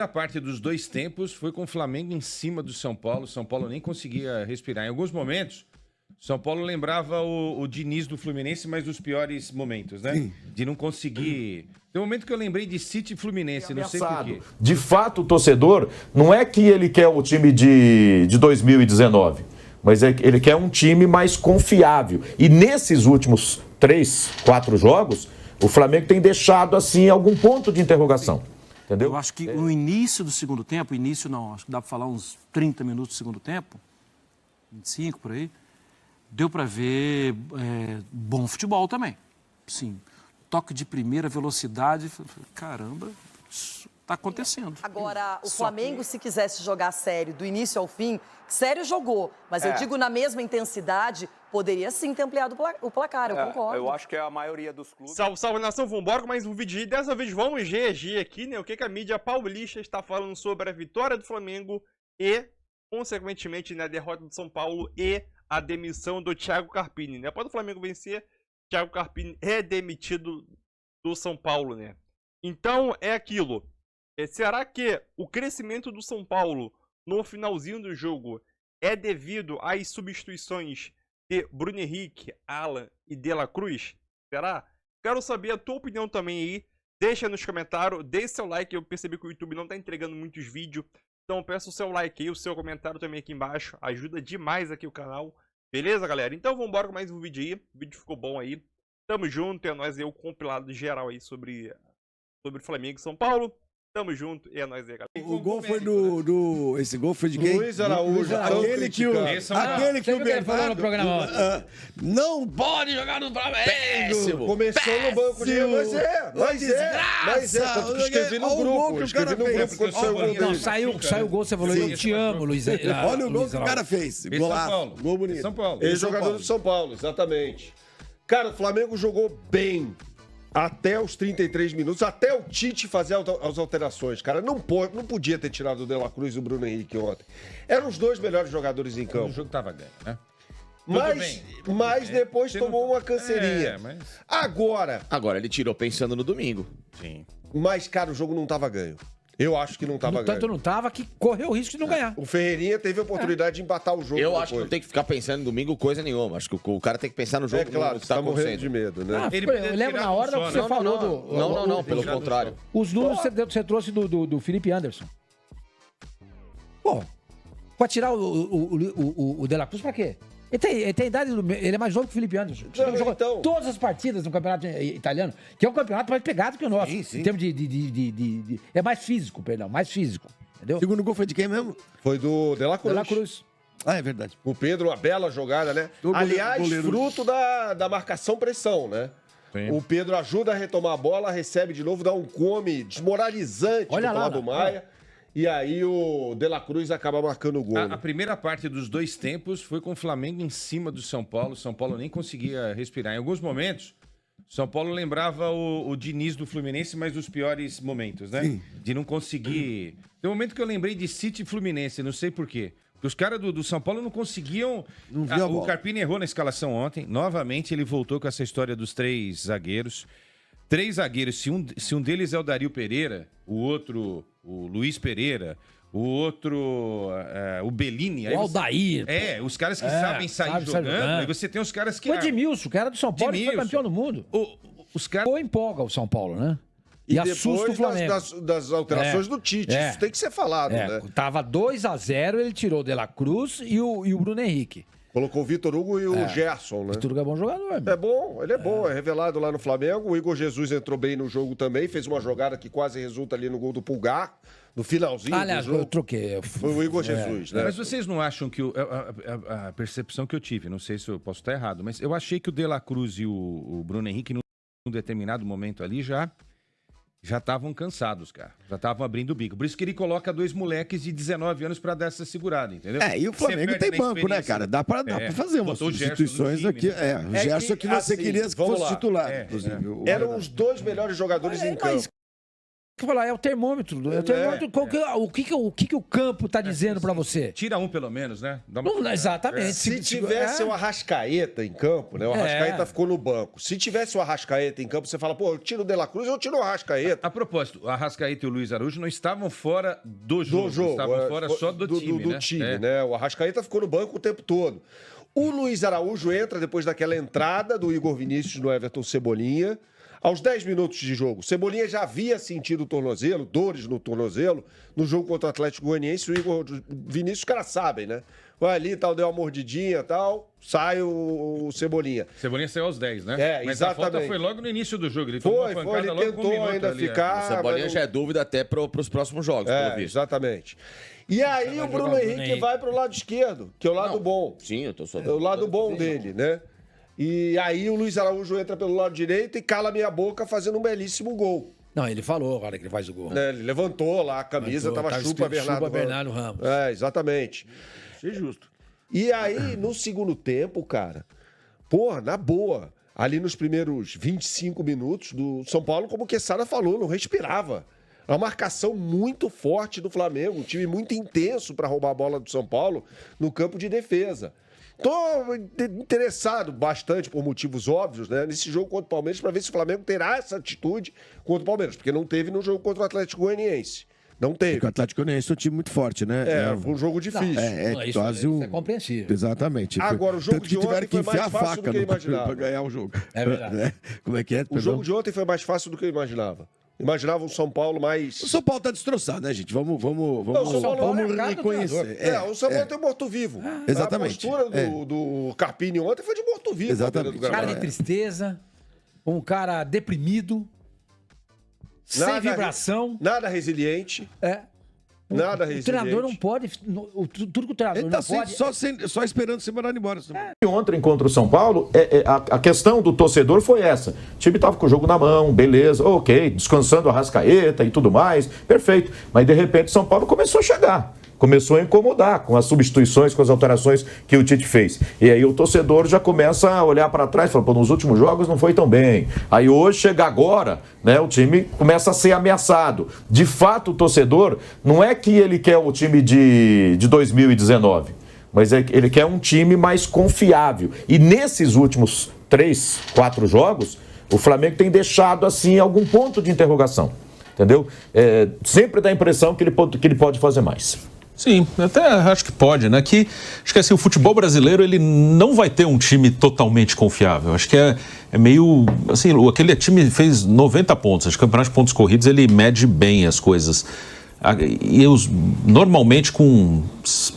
A parte dos dois tempos foi com o Flamengo em cima do São Paulo. São Paulo nem conseguia respirar. Em alguns momentos, São Paulo lembrava o Diniz do Fluminense, mas dos piores momentos, né? Sim. De não conseguir... Tem um momento que eu lembrei de City e Fluminense, não sei por quê. De fato, o torcedor, não é que ele quer o time de 2019, mas ele quer um time mais confiável. E nesses últimos 3, 4 jogos, o Flamengo tem deixado, assim, algum ponto de interrogação. Entendeu? Eu acho que no início do segundo tempo, acho que dá para falar uns 30 minutos do segundo tempo, 25 por aí, deu para ver bom futebol também. Sim, toque de primeira velocidade, caramba, isso está acontecendo. Agora, o Flamengo, se quisesse jogar sério do início ao fim, sério jogou, mas eu digo na mesma intensidade, poderia sim ter ampliado o placar, eu concordo. Eu acho que é a maioria dos clubes... Salve, salve, nação, vambora com mais um vídeo. E dessa vez vamos reagir aqui, né? O que a mídia paulista está falando sobre a vitória do Flamengo e, consequentemente, né, a derrota do São Paulo e a demissão do Thiago Carpini, né? Após o Flamengo vencer, Thiago Carpini é demitido do São Paulo, né? Então, é aquilo. Será que o crescimento do São Paulo no finalzinho do jogo é devido às substituições de Bruno Henrique, Alan e De La Cruz? Será? Quero saber a tua opinião também aí. Deixa nos comentários, deixe seu like. Eu percebi que o YouTube não está entregando muitos vídeos. Então peço o seu like aí, o seu comentário também aqui embaixo. Ajuda demais aqui o canal. Beleza, galera? Então vamos embora com mais um vídeo aí. O vídeo ficou bom aí. Tamo junto. É nóis aí, o compilado geral aí sobre Flamengo e São Paulo. Tamo junto, e é nóis aí, galera. O gol foi do... Esse gol foi de quem? Luiz Araújo. Aquele que o Bernardo falou no programa não pode jogar no Flamengo. Péssimo. Começou no banco de... Mas é. Tanto que escrevi no grupo. Escrevi no grupo quando saiu o gol dele. Não, saiu o gol, você falou, eu te amo, Luiz. Olha o gol que o cara fez. Golaço. Gol bonito. São Paulo. Ex-jogador do São Paulo, exatamente. Cara, o Flamengo jogou bem. Até os 33 minutos, até o Tite fazer as alterações. Cara, não podia ter tirado o De La Cruz e o Bruno Henrique ontem. Eram os dois melhores jogadores em campo. O jogo tava ganho, né? Mas depois tomou uma canseirinha. Agora ele tirou pensando no domingo. Sim. Mas, cara, o jogo não tava ganho. Eu acho que não tava ganho. Tanto não tava que correu o risco de não ganhar. O Ferreirinha teve a oportunidade de empatar o jogo. Eu acho que não tem que ficar pensando no domingo coisa nenhuma. Acho que o cara tem que pensar no jogo. É claro, você tá morrendo de medo, né? Eu lembro na hora que você falou do... Não, pelo contrário. Os números você trouxe do Felipe Anderson. Pô, pra tirar o De La Cruz pra quê? Ele tem idade, ele é mais novo que o Felipe Anderson. Ele jogou todas as partidas no campeonato italiano, que é um campeonato mais pegado que o nosso. Sim. Em termos de é mais físico, mais físico. Entendeu? O segundo gol foi de quem mesmo? Foi do De La Cruz. De La Cruz. Ah, é verdade. O Pedro, uma bela jogada, né? Aliás, fruto da marcação-pressão, né? Sim. O Pedro ajuda a retomar a bola, recebe de novo, dá um come desmoralizante do lado do Maia. E aí o De La Cruz acaba marcando o gol. A primeira parte dos dois tempos foi com o Flamengo em cima do São Paulo. São Paulo nem conseguia respirar. Em alguns momentos, São Paulo lembrava o Diniz do Fluminense, mas dos piores momentos, né? Sim. De não conseguir... Tem um momento que eu lembrei de City e Fluminense, não sei por quê. Porque os caras do São Paulo não conseguiam... O Carpini errou na escalação ontem. Novamente, ele voltou com essa história dos 3 zagueiros. 3 zagueiros, se um deles é o Dario Pereira, o outro, o Luiz Pereira, o outro, o Bellini. O Aldair. Os caras que sabem sair jogando. Aí você tem os caras que... O Edmilson, que era do São Paulo, que foi campeão do mundo. Os caras... Ou empolga o São Paulo, né? E assusta o Flamengo. Das alterações do Tite. Isso tem que ser falado, né? Tava 2-0, ele tirou o De La Cruz e o Bruno Henrique. Colocou o Vitor Hugo e o Gerson, né? Vitor Hugo é bom jogador. É bom, ele é bom, é revelado lá no Flamengo. O Igor Jesus entrou bem no jogo também, fez uma jogada que quase resulta ali no gol do Pulgar, no finalzinho do jogo. Eu troquei. Foi o Igor Jesus, né? Mas vocês não acham que a percepção que eu tive, não sei se eu posso estar errado, mas eu achei que o De La Cruz e o Bruno Henrique, num determinado momento ali, já estavam cansados, cara. Já estavam abrindo o bico. Por isso que ele coloca 2 moleques de 19 anos pra dar essa segurada, entendeu? E o Flamengo tem banco, né, cara? Dá pra fazer umas substituições aqui. O Gerson que você queria que fosse titular, inclusive. Eram os 2 melhores jogadores em campo. que falar, é o termômetro. O que o campo está dizendo para você? Tira um pelo menos, né? Exatamente. Se tivesse o Arrascaeta em campo, né? O Arrascaeta ficou no banco. Se tivesse o Arrascaeta em campo, você fala, pô, eu tiro o De La Cruz, eu tiro o Arrascaeta. A propósito, o Arrascaeta e o Luiz Araújo não estavam fora do jogo. Estavam fora só do time, né? O Arrascaeta ficou no banco o tempo todo. O Luiz Araújo entra depois daquela entrada do Igor Vinícius no Everton Cebolinha. Aos 10 minutos de jogo, Cebolinha já havia sentido o tornozelo, dores no tornozelo, no jogo contra o Atlético Goianiense. O Igor Vinícius, os caras sabem, né? Vai ali, tal, deu uma mordidinha e tal, sai o Cebolinha. Cebolinha saiu aos 10, né? Mas exatamente. A falta foi logo no início do jogo. Ele foi, ele tentou ainda ficar. O Cebolinha já é dúvida até para os próximos jogos, pelo visto. Exatamente. E aí o Bruno Henrique vai para o lado esquerdo, que é o lado bom. Sim, eu tô só... É o lado bom dele, né? E aí o Luiz Araújo entra pelo lado direito e cala minha boca fazendo um belíssimo gol. Não, ele falou agora que ele faz o gol. Ele levantou lá a camisa, tava chupa Bernardo Ramos. Exatamente. Achei justo. E aí, no segundo tempo, cara, na boa, ali nos primeiros 25 minutos do São Paulo, como o Quesada falou, não respirava. Uma marcação muito forte do Flamengo, um time muito intenso para roubar a bola do São Paulo no campo de defesa. Estou interessado bastante, por motivos óbvios, né, nesse jogo contra o Palmeiras, para ver se o Flamengo terá essa atitude contra o Palmeiras, porque não teve no jogo contra o Atlético Goianiense. Não teve. Porque o Atlético Goianiense é um time muito forte, né? Foi um jogo difícil. Isso é compreensível. Exatamente. Agora, o jogo de ontem foi mais fácil do que eu imaginava. Para ganhar o jogo. É verdade. Como é que é? O jogo de ontem foi mais fácil do que eu imaginava. Imaginava um São Paulo mais... O São Paulo tá destroçado, né, gente? Vamos reconhecer. O São Paulo tem um morto-vivo. Exatamente. A postura do Carpini ontem foi de morto-vivo. Exatamente. Cara de tristeza, um cara deprimido, sem vibração. Nada resiliente. Nada resiliente. O treinador não pode... Tudo que o treinador Ele tá não pode... só esperando ser mandado embora. Ontem contra o São Paulo, a questão do torcedor foi essa. O time estava com o jogo na mão, beleza, ok, descansando a Arrascaeta e tudo mais, perfeito. Mas de repente o São Paulo começou a chegar. Começou a incomodar com as substituições, com as alterações que o Tite fez. E aí o torcedor já começa a olhar para trás e fala, pô, nos últimos jogos não foi tão bem. Aí hoje, chega agora, né, o time começa a ser ameaçado. De fato, o torcedor, não é que ele quer o time de 2019, mas ele quer um time mais confiável. E nesses últimos 3, 4 jogos, o Flamengo tem deixado, assim, algum ponto de interrogação. Entendeu? Sempre dá a impressão que ele pode fazer mais. Sim, até acho que pode, né? Acho que assim, o futebol brasileiro ele não vai ter um time totalmente confiável. Acho que é meio... Assim, aquele time fez 90 pontos. Acho que o campeonato de pontos corridos ele mede bem as coisas. E normalmente com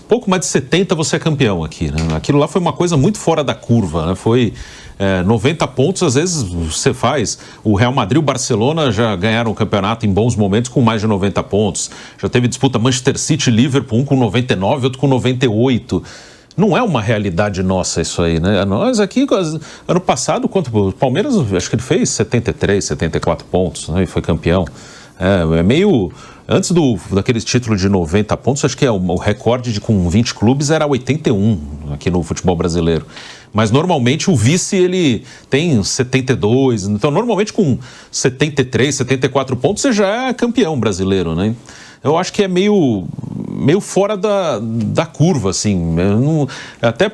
pouco mais de 70 você é campeão aqui, né? Aquilo lá foi uma coisa muito fora da curva, né? Foi 90 pontos, às vezes você faz. O Real Madrid e o Barcelona já ganharam o campeonato em bons momentos com mais de 90 pontos. Já teve disputa Manchester City e Liverpool, um com 99, outro com 98. Não é uma realidade nossa isso aí, né? Nós aqui, ano passado, o Palmeiras, acho que ele fez 73, 74 pontos, né? E foi campeão. É meio... Antes daqueles títulos de 90 pontos, acho que o recorde com 20 clubes era 81 aqui no futebol brasileiro. Mas normalmente o vice ele tem 72, então normalmente com 73, 74 pontos você já é campeão brasileiro, né? Eu acho que é meio fora da curva, assim. Até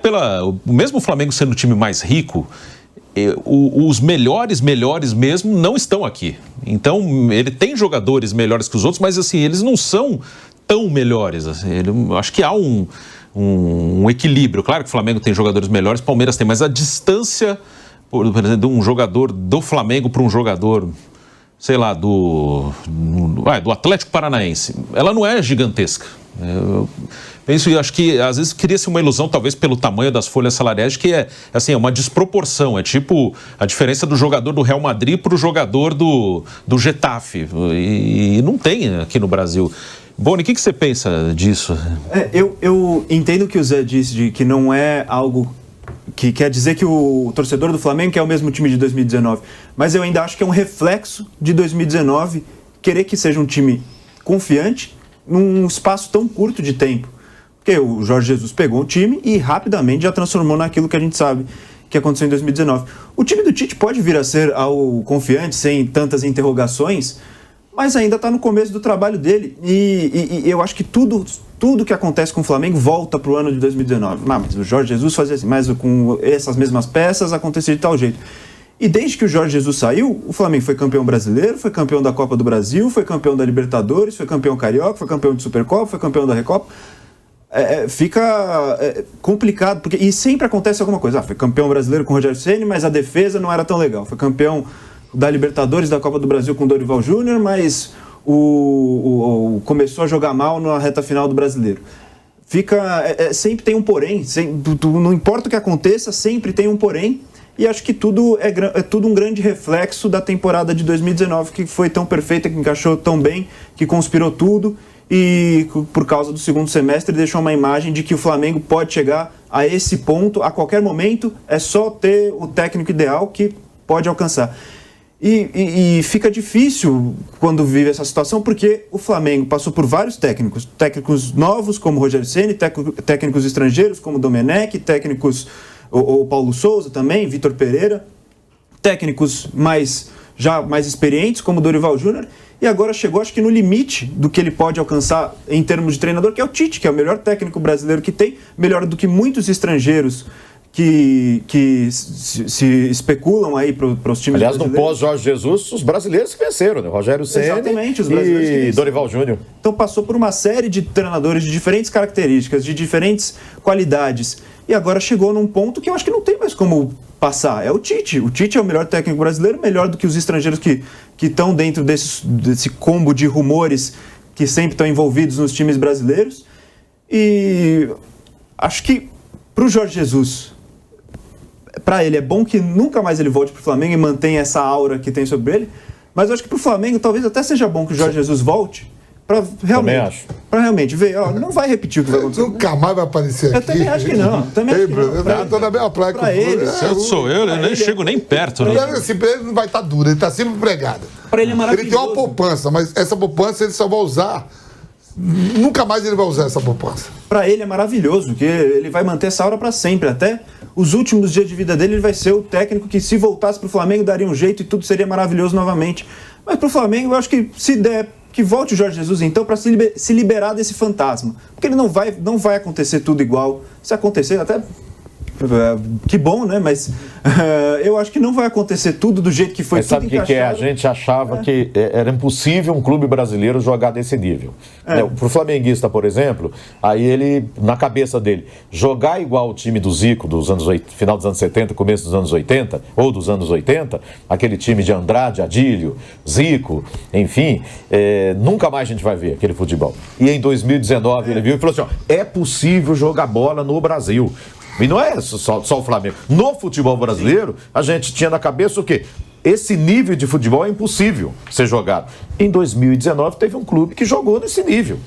mesmo o Flamengo sendo o time mais rico, os melhores mesmo não estão aqui. Então, ele tem jogadores melhores que os outros, mas assim, eles não são tão melhores. Assim. Acho que há um equilíbrio. Claro que o Flamengo tem jogadores melhores, o Palmeiras tem, mas a distância, por exemplo, de um jogador do Flamengo para um jogador, sei lá, do Atlético Paranaense, ela não é gigantesca. Eu acho que às vezes cria-se uma ilusão, talvez pelo tamanho das folhas salariais, que é uma desproporção. É tipo a diferença do jogador do Real Madrid para o jogador do Getafe. E não tem aqui no Brasil. Boni, o que você pensa disso? Eu entendo o que o Zé disse, de que não é algo que quer dizer que o torcedor do Flamengo quer o mesmo time de 2019. Mas eu ainda acho que é um reflexo de 2019 querer que seja um time confiante num espaço tão curto de tempo. Porque o Jorge Jesus pegou o time e rapidamente já transformou naquilo que a gente sabe que aconteceu em 2019. O time do Tite pode vir a ser algo confiante, sem tantas interrogações, mas ainda está no começo do trabalho dele. E eu acho que tudo que acontece com o Flamengo volta para o ano de 2019. Mas o Jorge Jesus fazia assim, mas com essas mesmas peças acontecia de tal jeito. E desde que o Jorge Jesus saiu, o Flamengo foi campeão brasileiro, foi campeão da Copa do Brasil, foi campeão da Libertadores, foi campeão carioca, foi campeão de Supercopa, foi campeão da Recopa. Fica complicado, porque e sempre acontece alguma coisa. Foi campeão brasileiro com o Rogério Ceni, mas a defesa não era tão legal. Foi campeão da Libertadores, da Copa do Brasil com o Dorival Júnior, mas começou a jogar mal na reta final do Brasileiro. Sempre tem um porém, não importa o que aconteça, sempre tem um porém. E acho que tudo é tudo um grande reflexo da temporada de 2019, que foi tão perfeita, que encaixou tão bem, que conspirou tudo e, por causa do segundo semestre, deixou uma imagem de que o Flamengo pode chegar a esse ponto a qualquer momento, é só ter o técnico ideal que pode alcançar. E fica difícil quando vive essa situação, porque o Flamengo passou por vários técnicos novos, como o Rogério Ceni, técnicos estrangeiros, como o Domenech, técnicos... O Paulo Souza também, Vitor Pereira, técnicos já mais experientes, como o Dorival Júnior, e agora chegou, acho que no limite do que ele pode alcançar em termos de treinador, que é o Tite, que é o melhor técnico brasileiro que tem, melhor do que muitos estrangeiros que se especulam aí para os times brasileiros. Aliás, no pós-Jorge Jesus, os brasileiros que venceram, né? Rogério Ceni e Dorival Júnior. Então passou por uma série de treinadores de diferentes características, de diferentes qualidades, e agora chegou num ponto que eu acho que não tem mais como passar. É o Tite. O Tite é o melhor técnico brasileiro, melhor do que os estrangeiros que estão dentro desse combo de rumores que sempre estão envolvidos nos times brasileiros. E acho que para o Jorge Jesus, para ele é bom que nunca mais ele volte para o Flamengo e mantenha essa aura que tem sobre ele, mas eu acho que para o Flamengo talvez até seja bom que o Jorge Jesus volte para realmente ver, não vai repetir o que vai acontecer. Nunca mais vai aparecer aqui. Eu também acho que não. Eu tô na mesma praia com ele. Sou eu nem chego nem perto. Né? Ele não vai estar duro, ele está sempre empregado. Para ele é maravilhoso. Ele tem uma poupança, mas essa poupança ele só vai usar. Nunca mais ele vai usar essa poupança. Para ele é maravilhoso, que ele vai manter essa aura para sempre. Até os últimos dias de vida dele, ele vai ser o técnico que, se voltasse para o Flamengo, daria um jeito e tudo seria maravilhoso novamente. Mas para o Flamengo, eu acho que se der, que volte o Jorge Jesus, então, para se liberar desse fantasma. Porque ele não vai acontecer tudo igual. Se acontecer, até... Que bom, né? Mas eu acho que não vai acontecer tudo do jeito que foi. Mas sabe o que é? A gente achava que era impossível um clube brasileiro jogar desse nível. Para o flamenguista, por exemplo, aí ele, na cabeça dele, jogar igual o time do Zico dos anos 80, final dos anos 70, começo dos anos 80, ou dos anos 80, aquele time de Andrade, Adílio, Zico, enfim, nunca mais a gente vai ver aquele futebol. E em 2019 ele viu e falou assim, é possível jogar bola no Brasil. E não é só o Flamengo. No futebol brasileiro, a gente tinha na cabeça o quê? Esse nível de futebol é impossível ser jogado. Em 2019, teve um clube que jogou nesse nível.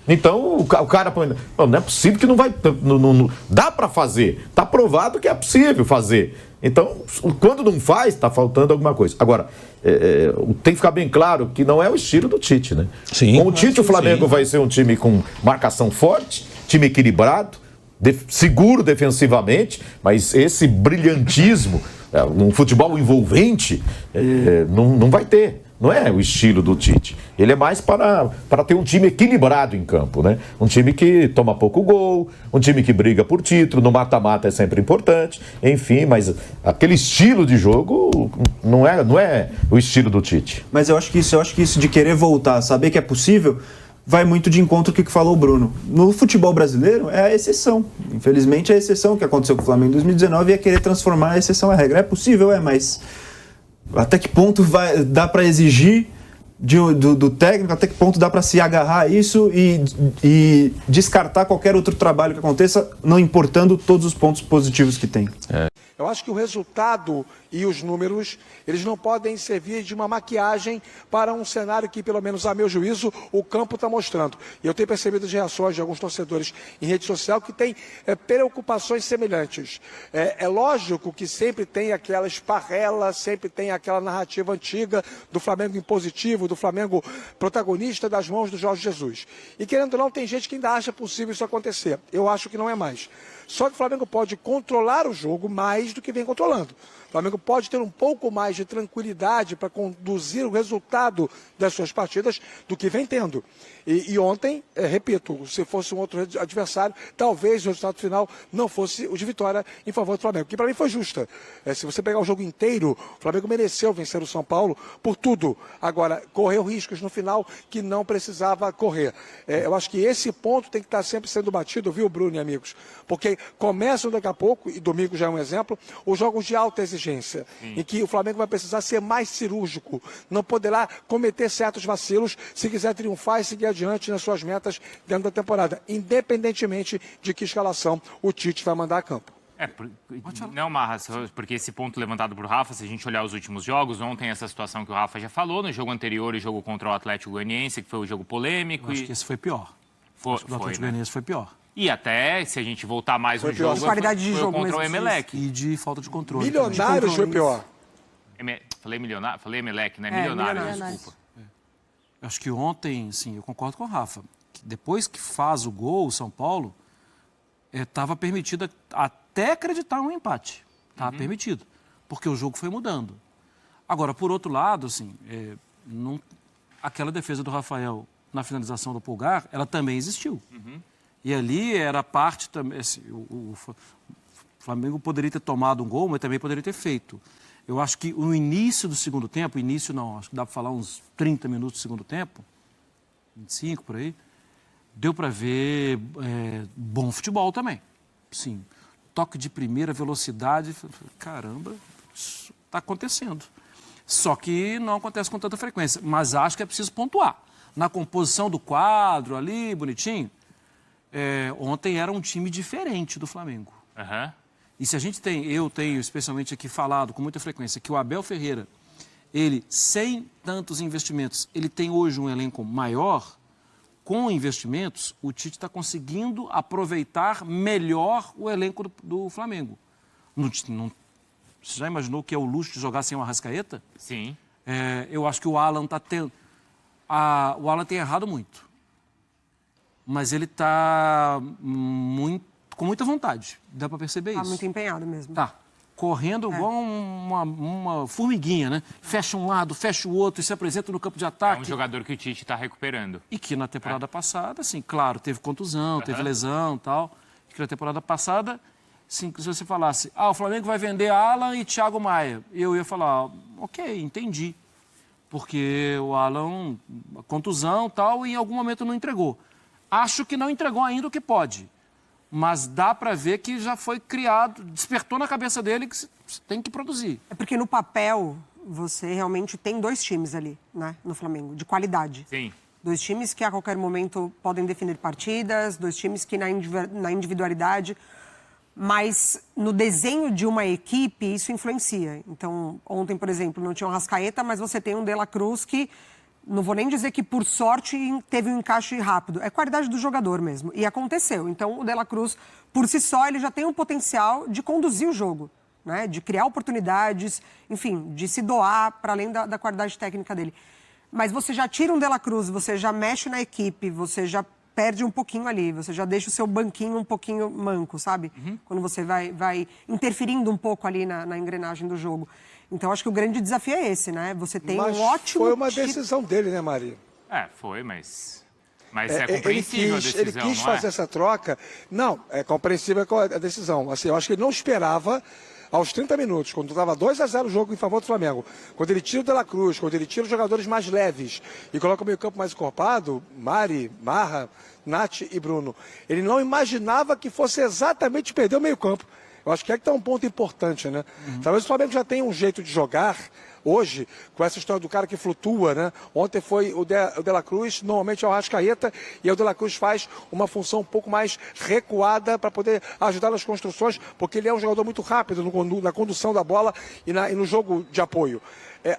Então, o cara põe... Não é possível que não vai... Não dá para fazer. Está provado que é possível fazer. Então, quando não faz, está faltando alguma coisa. Agora, tem que ficar bem claro que não é o estilo do Tite, né? Sim. Com o Tite, o Flamengo vai ser um time com marcação forte, time equilibrado, seguro defensivamente, mas esse brilhantismo, um futebol envolvente, não vai ter. Não é o estilo do Tite. Ele é mais para ter um time equilibrado em campo, né? Um time que toma pouco gol, um time que briga por título, no mata-mata é sempre importante, enfim, mas aquele estilo de jogo não é o estilo do Tite. Mas eu acho que isso de querer voltar, saber que é possível, vai muito de encontro com o que falou o Bruno. No futebol brasileiro é a exceção. Infelizmente é a exceção que aconteceu com o Flamengo em 2019 e é querer transformar a exceção em regra. É possível, mas até que ponto dá para exigir do técnico, até que ponto dá para se agarrar a isso e descartar qualquer outro trabalho que aconteça, não importando todos os pontos positivos que tem. Eu acho que o resultado e os números, eles não podem servir de uma maquiagem para um cenário que, pelo menos a meu juízo, o campo está mostrando. E eu tenho percebido as reações de alguns torcedores em rede social que têm preocupações semelhantes. É lógico que sempre tem aquela esparrela, sempre tem aquela narrativa antiga do Flamengo impositivo, do Flamengo protagonista das mãos do Jorge Jesus. E querendo ou não, tem gente que ainda acha possível isso acontecer. Eu acho que não é mais. Só que o Flamengo pode controlar o jogo mais mais do que vem controlando. O Flamengo pode ter um pouco mais de tranquilidade para conduzir o resultado das suas partidas do que vem tendo. E ontem, repito, se fosse um outro adversário, talvez o resultado final não fosse o de vitória em favor do Flamengo, que para mim foi justa. Se você pegar o jogo inteiro, o Flamengo mereceu vencer o São Paulo por tudo. Agora, correu riscos no final que não precisava correr. Eu acho que esse ponto tem que estar sempre sendo batido, viu, Bruno e amigos? Porque começam daqui a pouco, e domingo já é um exemplo, os jogos de alta exigência, em que o Flamengo vai precisar ser mais cirúrgico, não poderá cometer certos vacilos se quiser triunfar e seguir adiante nas suas metas dentro da temporada, independentemente de que escalação o Tite vai mandar a campo. Não, Marras, porque esse ponto levantado por Rafa, se a gente olhar os últimos jogos, ontem essa situação que o Rafa já falou, no jogo anterior, o jogo contra o Atlético Goianiense, que foi o jogo polêmico. Eu acho que esse foi pior. O Atlético Goianiense foi pior. E até, se a gente voltar mais no jogo, qualidade de jogo contra o Emelec. E de falta de controle. Milionários foi pior. Falei milionário, falei Emelec, né? Milionário, desculpa. Eu acho que ontem, sim, eu concordo com o Rafa. Que depois que faz o gol, o São Paulo, estava permitido até acreditar um empate. Estava permitido. Porque o jogo foi mudando. Agora, por outro lado, assim, aquela defesa do Rafael na finalização do Pulgar, ela também existiu. E ali era parte também. Assim, o Flamengo poderia ter tomado um gol, mas também poderia ter feito. Eu acho que no início do segundo tempo, acho que dá para falar uns 30 minutos do segundo tempo, 25 por aí, deu para ver bom futebol também. Sim, toque de primeira velocidade, caramba, isso está acontecendo. Só que não acontece com tanta frequência, mas acho que é preciso pontuar. Na composição do quadro ali, bonitinho, ontem era um time diferente do Flamengo. E se a gente eu tenho especialmente aqui falado com muita frequência que o Abel Ferreira, ele, sem tantos investimentos, ele tem hoje um elenco maior. Com investimentos, o Tite está conseguindo aproveitar melhor o elenco do Flamengo. Você já imaginou que é o luxo de jogar sem o Arrascaeta? Sim. Eu acho que o Alan está tendo... o Alan tem errado muito. Mas ele está com muita vontade. Dá para perceber isso. Está muito empenhado mesmo. Tá. Correndo igual uma formiguinha, né? Fecha um lado, fecha o outro e se apresenta no campo de ataque. É um jogador que o Tite está recuperando. E que na temporada passada, assim, claro, teve contusão, teve lesão e tal. Que na temporada passada, assim, se você falasse, o Flamengo vai vender Alan e Thiago Maia. Eu ia falar, ok, entendi. Porque o Alan, contusão e tal, e em algum momento não entregou. Acho que não entregou ainda o que pode. Mas dá para ver que já foi criado, despertou na cabeça dele que você tem que produzir. É porque no papel você realmente tem dois times ali, né, no Flamengo, de qualidade. Sim. Dois times que a qualquer momento podem definir partidas, dois times que na individualidade, mas no desenho de uma equipe isso influencia. Então, ontem, por exemplo, não tinha um Arrascaeta, mas você tem um De La Cruz que... Não vou nem dizer que, por sorte, teve um encaixe rápido. É qualidade do jogador mesmo. E aconteceu. Então, o De La Cruz, por si só, ele já tem um potencial de conduzir o jogo, né? De criar oportunidades, enfim, de se doar para além da qualidade técnica dele. Mas você já tira um De La Cruz, você já mexe na equipe, você já perde um pouquinho ali, você já deixa o seu banquinho um pouquinho manco, sabe? Quando você vai interferindo um pouco ali na engrenagem do jogo. Então, acho que o grande desafio é esse, né? Você tem um ótimo... Foi uma decisão dele, né, Maria? Foi, mas é compreensível a decisão, ele quis fazer essa troca. Não, é compreensível a decisão. Assim, eu acho que ele não esperava, aos 30 minutos, quando estava 2-0 o jogo em favor do Flamengo, quando ele tira o De La Cruz, quando ele tira os jogadores mais leves e coloca o meio-campo mais encorpado, Mari, Marra, Nath e Bruno, ele não imaginava que fosse exatamente perder o meio-campo. Eu acho que está um ponto importante, né? Talvez o Flamengo já tenha um jeito de jogar hoje, com essa história do cara que flutua, né? Ontem foi o De La Cruz, normalmente é o Arrascaeta, e o De La Cruz faz uma função um pouco mais recuada para poder ajudar nas construções, porque ele é um jogador muito rápido na condução da bola e no jogo de apoio.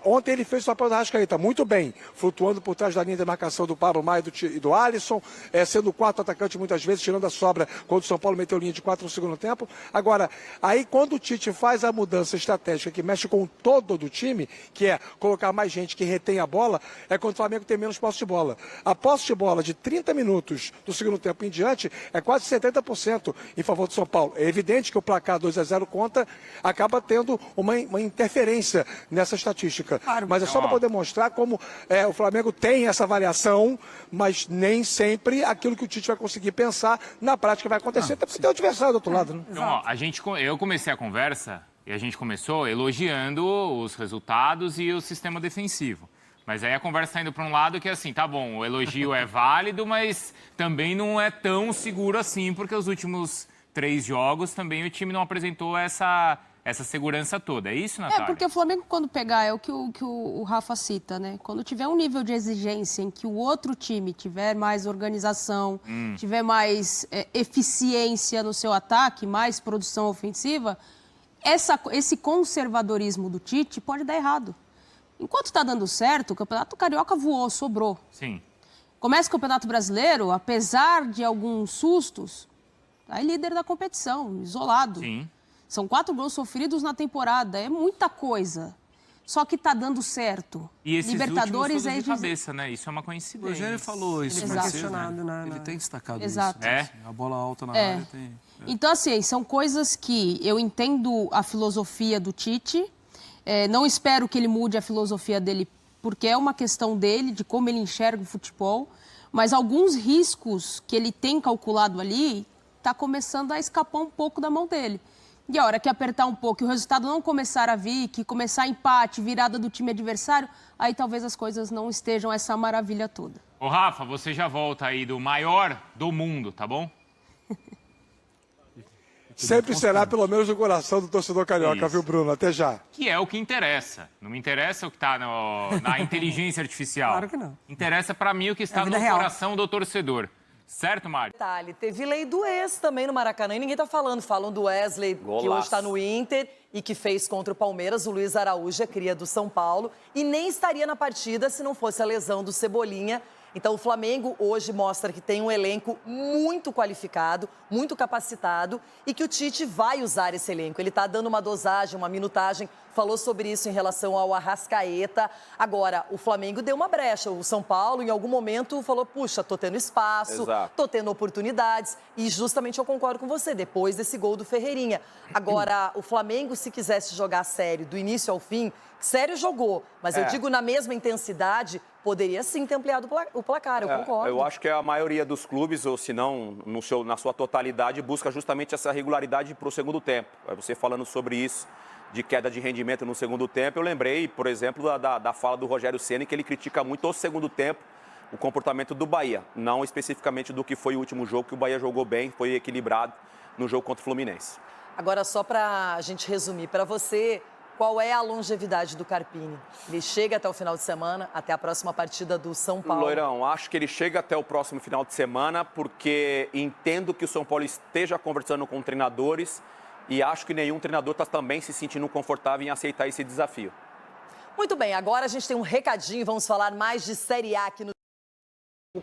Ontem ele fez o papel da Arrascaeta muito bem, flutuando por trás da linha de demarcação do Pablo Maia e do Alisson, sendo o quarto atacante muitas vezes, tirando a sobra quando o São Paulo meteu linha de 4 no segundo tempo. Agora, aí quando o Tite faz a mudança estratégica que mexe com o todo do time, que é colocar mais gente que retém a bola, é quando o Flamengo tem menos posse de bola. A posse de bola de 30 minutos do segundo tempo em diante é quase 70% em favor do São Paulo. É evidente que o placar 2-0 contra acaba tendo uma interferência nessa estatística. Claro. Mas é só para poder mostrar como o Flamengo tem essa variação, mas nem sempre aquilo que o Tite vai conseguir pensar na prática vai acontecer, até porque tem o adversário do outro lado. Né? Então, ó, eu comecei a conversa e a gente começou elogiando os resultados e o sistema defensivo. Mas aí a conversa está indo para um lado que, assim, tá bom, o elogio é válido, mas também não é tão seguro assim, porque os últimos 3 jogos também o time não apresentou essa segurança toda. É isso, Natália? É, porque o Flamengo, quando pegar, é o que o Rafa cita, né? Quando tiver um nível de exigência em que o outro time tiver mais organização, tiver mais eficiência no seu ataque, mais produção ofensiva, esse conservadorismo do Tite pode dar errado. Enquanto está dando certo, o Campeonato Carioca voou, sobrou. Sim. Começa o Campeonato Brasileiro, apesar de alguns sustos, é líder da competição, isolado. Sim. São 4 gols sofridos na temporada, é muita coisa. Só que tá dando certo. E esses Libertadores últimos é de cabeça, né? Isso é uma coincidência. O Rogério falou isso mais cedo, né? Ele tem destacado Exato. isso. Né? A bola alta na área tem... Então, assim, são coisas que eu entendo a filosofia do Tite. Não espero que ele mude a filosofia dele, porque é uma questão dele, de como ele enxerga o futebol. Mas alguns riscos que ele tem calculado ali, tá começando a escapar um pouco da mão dele. E a hora que apertar um pouco e o resultado não começar a vir, que começar empate, virada do time adversário, aí talvez as coisas não estejam essa maravilha toda. Ô, Rafa, você já volta aí do maior do mundo, tá bom? Sempre será, pelo menos, no coração do torcedor carioca, viu, Bruno? Até já. Que é o que interessa. Não me interessa o que está na inteligência artificial. Claro que não. Interessa para mim o que está no coração do torcedor. Certo, Mário? Detalhe, teve lei do ex também no Maracanã e ninguém tá falando. Falam do Wesley, que hoje está no Inter e que fez contra o Palmeiras. O Luiz Araújo é cria do São Paulo e nem estaria na partida se não fosse a lesão do Cebolinha. Então, o Flamengo hoje mostra que tem um elenco muito qualificado, muito capacitado e que o Tite vai usar esse elenco. Ele está dando uma dosagem, uma minutagem, falou sobre isso em relação ao Arrascaeta. Agora, o Flamengo deu uma brecha. O São Paulo, em algum momento, falou, puxa, tô tendo espaço, tô tendo oportunidades. E justamente eu concordo com você, depois desse gol do Ferreirinha. Agora, o Flamengo, se quisesse jogar sério, do início ao fim, sério jogou. Mas eu digo, na mesma intensidade, poderia sim ter ampliado o placar, eu concordo. Eu acho que a maioria dos clubes, ou se não, na sua totalidade, busca justamente essa regularidade para o segundo tempo. Você falando sobre isso, de queda de rendimento no segundo tempo, eu lembrei, por exemplo, da fala do Rogério Ceni, que ele critica muito o segundo tempo, o comportamento do Bahia. Não especificamente do que foi o último jogo, que o Bahia jogou bem, foi equilibrado no jogo contra o Fluminense. Agora, só para a gente resumir, para você, qual é a longevidade do Carpini? Ele chega até o final de semana, até a próxima partida do São Paulo? Loirão, acho que ele chega até o próximo final de semana, porque entendo que o São Paulo esteja conversando com treinadores e acho que nenhum treinador está também se sentindo confortável em aceitar esse desafio. Muito bem, agora a gente tem um recadinho, vamos falar mais de Série A aqui no...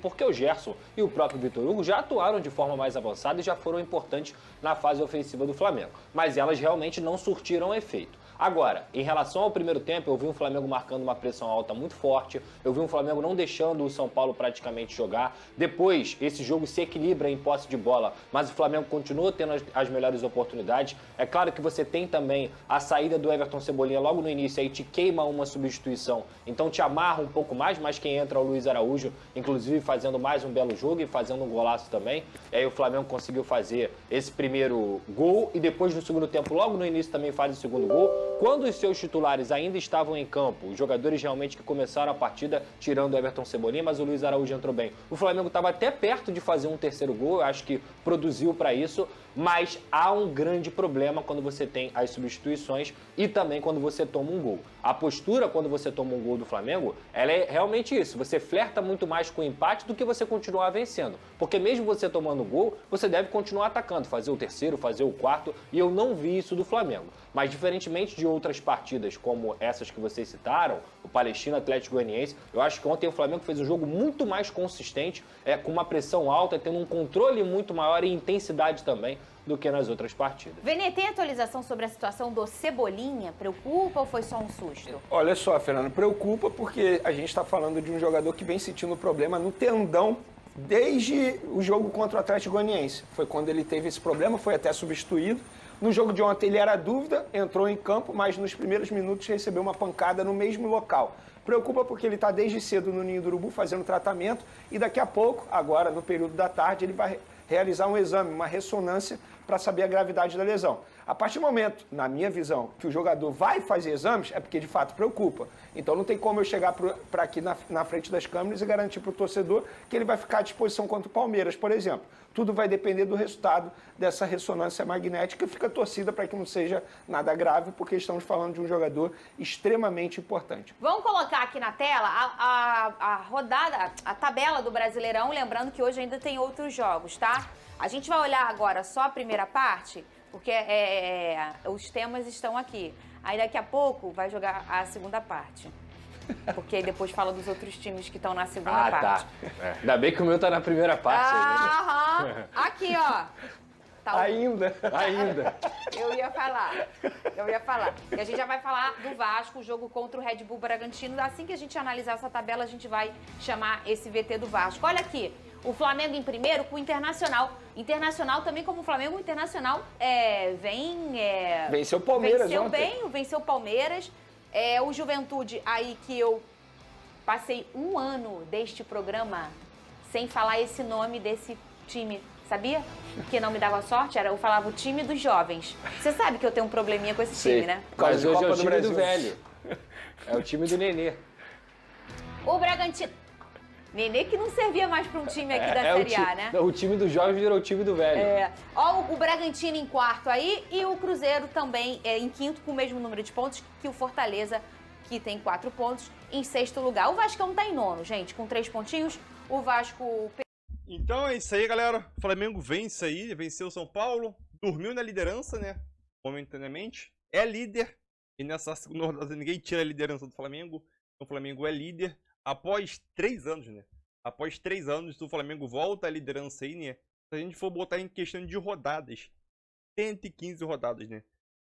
Porque o Gerson e o próprio Vitor Hugo já atuaram de forma mais avançada e já foram importantes na fase ofensiva do Flamengo. Mas elas realmente não surtiram efeito. Agora, em relação ao primeiro tempo, eu vi o Flamengo marcando uma pressão alta muito forte, eu vi o Flamengo não deixando o São Paulo praticamente jogar. Depois, esse jogo se equilibra em posse de bola, mas o Flamengo continua tendo as melhores oportunidades. É claro que você tem também a saída do Everton Cebolinha logo no início, aí te queima uma substituição, então te amarra um pouco mais, mas quem entra é o Luiz Araújo, inclusive fazendo mais um belo jogo e fazendo um golaço também. E aí o Flamengo conseguiu fazer esse primeiro gol e depois no segundo tempo, logo no início também faz o segundo gol. Quando os seus titulares ainda estavam em campo, os jogadores realmente que começaram a partida, tirando o Everton Cebolinha, mas o Luiz Araújo entrou bem. O Flamengo estava até perto de fazer um terceiro gol, eu acho que produziu para isso, mas há um grande problema quando você tem as substituições e também quando você toma um gol. A postura quando você toma um gol do Flamengo, ela é realmente isso, você flerta muito mais com o empate do que você continuar vencendo, porque mesmo você tomando gol, você deve continuar atacando, fazer o terceiro, fazer o quarto, e eu não vi isso do Flamengo. Mas diferentemente de outras partidas, como essas que vocês citaram, o Palestino, Atlético Goianiense, eu acho que ontem o Flamengo fez um jogo muito mais consistente, com uma pressão alta, tendo um controle muito maior e intensidade também do que nas outras partidas. Vene, tem atualização sobre a situação do Cebolinha? Preocupa ou foi só um susto? Olha só, Fernando, preocupa porque a gente está falando de um jogador que vem sentindo problema no tendão desde o jogo contra o Atlético Goianiense. Foi quando ele teve esse problema, foi até substituído. No jogo de ontem ele era dúvida, entrou em campo, mas nos primeiros minutos recebeu uma pancada no mesmo local. Preocupa porque ele está desde cedo no Ninho do Urubu fazendo tratamento e daqui a pouco, agora no período da tarde, ele vai realizar um exame, uma ressonância para saber a gravidade da lesão. A partir do momento, na minha visão, que o jogador vai fazer exames, é porque de fato preocupa. Então não tem como eu chegar para aqui na frente das câmeras e garantir para o torcedor que ele vai ficar à disposição contra o Palmeiras, por exemplo. Tudo vai depender do resultado dessa ressonância magnética. Fica torcida para que não seja nada grave, porque estamos falando de um jogador extremamente importante. Vamos colocar aqui na tela a rodada, a tabela do Brasileirão, lembrando que hoje ainda tem outros jogos, tá? A gente vai olhar agora só a primeira parte, porque os temas estão aqui. Aí daqui a pouco vai jogar a segunda parte. Porque aí depois fala dos outros times que estão na segunda parte. Tá. Ainda bem que o meu tá na primeira parte. Aham. Aqui, ó. Tá Ainda. Eu ia falar. E a gente já vai falar do Vasco, o jogo contra o Red Bull Bragantino. Assim que a gente analisar essa tabela, a gente vai chamar esse VT do Vasco. Olha aqui, o Flamengo em primeiro com o Internacional. Internacional também como o Flamengo, o Internacional venceu o Palmeiras venceu o Palmeiras. O Juventude, aí que eu passei um ano deste programa sem falar esse nome desse time, sabia? Que não me dava sorte, eu falava o time dos jovens. Você sabe que eu tenho um probleminha com esse time, né? Mas hoje é o time do velho. É o time do Nenê. O Bragantino. Nenê que não servia mais para um time aqui da Série A, né? O time do jovem virou o time do velho. Ó, o Bragantino em quarto aí e o Cruzeiro também em quinto com o mesmo número de pontos que o Fortaleza, que tem 4 pontos, em sexto lugar. O Vascão tá em nono, gente, com 3 pontinhos. O Vasco... Então é isso aí, galera. O Flamengo vence aí, venceu o São Paulo, dormiu na liderança, né? Momentaneamente. É líder. E nessa segunda rodada ninguém tira a liderança do Flamengo. O Flamengo é líder. Após 3 anos, né? Após 3 anos, o Flamengo volta à liderança aí, né? Se a gente for botar em questão de rodadas, 115 rodadas, né?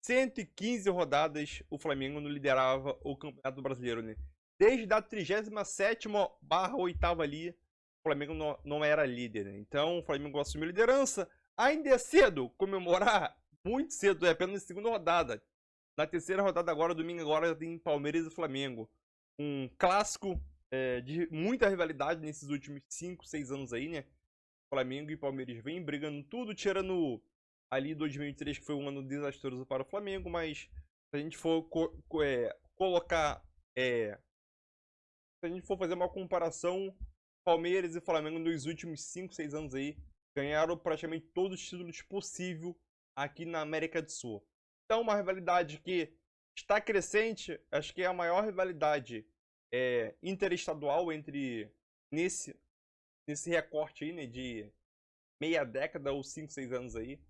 115 rodadas o Flamengo não liderava o Campeonato Brasileiro, né? Desde a 37ª/8ª ali, o Flamengo não era líder, né? Então o Flamengo assumiu a liderança. Ainda é cedo comemorar, muito cedo, é apenas na segunda rodada. Na terceira rodada agora, domingo agora, tem Palmeiras e Flamengo. Um clássico de muita rivalidade nesses últimos 5, 6 anos aí, né? Flamengo e Palmeiras vêm brigando tudo, tirando ali 2003, que foi um ano desastroso para o Flamengo, mas se a gente for colocar... se a gente for fazer uma comparação, Palmeiras e Flamengo nos últimos 5, 6 anos aí ganharam praticamente todos os títulos possíveis aqui na América do Sul. Então, uma rivalidade que está crescente, acho que é a maior rivalidade interestadual nesse recorte aí, né, de meia década ou 5, 6 anos aí.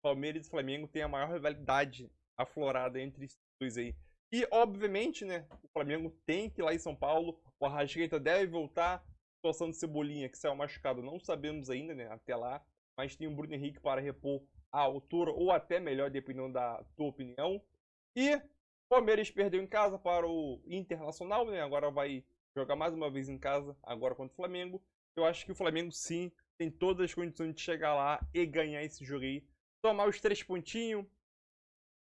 Palmeiras e Flamengo tem a maior rivalidade aflorada entre esses dois aí. E, obviamente, né, o Flamengo tem que ir lá em São Paulo, o Arrascaeta deve voltar, a situação de Cebolinha, que saiu machucado, não sabemos ainda, né, até lá, mas tem o Bruno Henrique para repor a altura, ou até melhor, dependendo da tua opinião. E o Palmeiras perdeu em casa para o Internacional, né? Agora vai jogar mais uma vez em casa, agora contra o Flamengo. Eu acho que o Flamengo, sim, tem todas as condições de chegar lá e ganhar esse jogo aí. Tomar os 3 pontinhos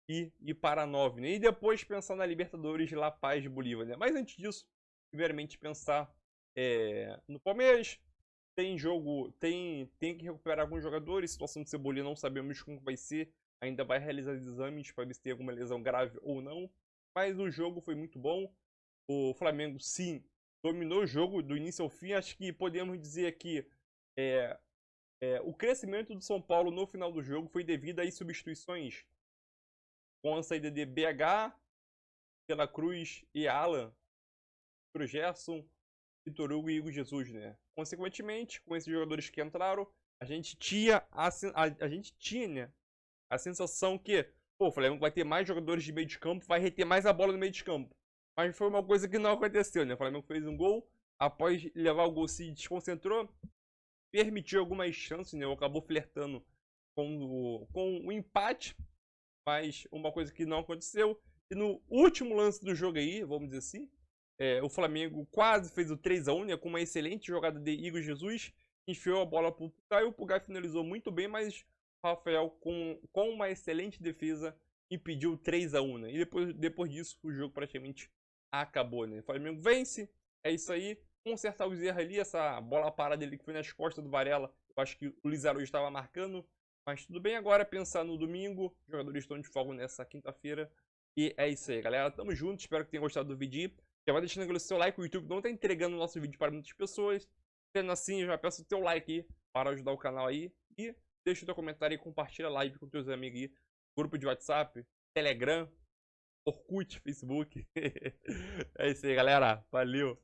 e ir para 9, né? E depois pensar na Libertadores de La Paz de Bolívar, né? Mas antes disso, primeiramente pensar no Palmeiras. Tem jogo, tem que recuperar alguns jogadores. Situação de Cebolinha não sabemos como vai ser. Ainda vai realizar exames para ver se tem alguma lesão grave ou não. Mas o jogo foi muito bom. O Flamengo, sim, dominou o jogo do início ao fim. Acho que podemos dizer que o crescimento do São Paulo no final do jogo foi devido às substituições com a saída de BH, Pela Cruz e Alan, pro Gerson, Vitor Hugo e Igor Jesus, né? Consequentemente, com esses jogadores que entraram, a gente tinha, né, a sensação que pô, o Flamengo vai ter mais jogadores de meio de campo, vai reter mais a bola no meio de campo. Mas foi uma coisa que não aconteceu, né? O Flamengo fez um gol, após levar o gol se desconcentrou, permitiu algumas chances, né? Acabou flertando com o empate, mas uma coisa que não aconteceu. E no último lance do jogo aí, vamos dizer assim, o Flamengo quase fez o 3-1, né? Com uma excelente jogada de Igor Jesus, enfiou a bola pro Pugai, o Pugai finalizou muito bem, mas o Rafael, com uma excelente defesa, impediu o 3-1, né? E depois disso, o jogo praticamente acabou, né? O Flamengo vence, é isso aí. Consertar os erros ali, essa bola parada ali que foi nas costas do Varela, eu acho que o Luiz Araújo estava marcando, mas tudo bem. Agora pensar no domingo, os jogadores estão de folga nessa quinta-feira, e é isso aí, galera. Tamo junto, espero que tenham gostado do vídeo. Já vai deixando aquele seu like, o YouTube não tá entregando o nosso vídeo para muitas pessoas. Sendo assim, eu já peço o teu like aí, para ajudar o canal aí, e deixa o teu comentário e compartilha a live com teus amigos aí, grupo de WhatsApp, Telegram, Orkut, Facebook. É isso aí, galera. Valeu!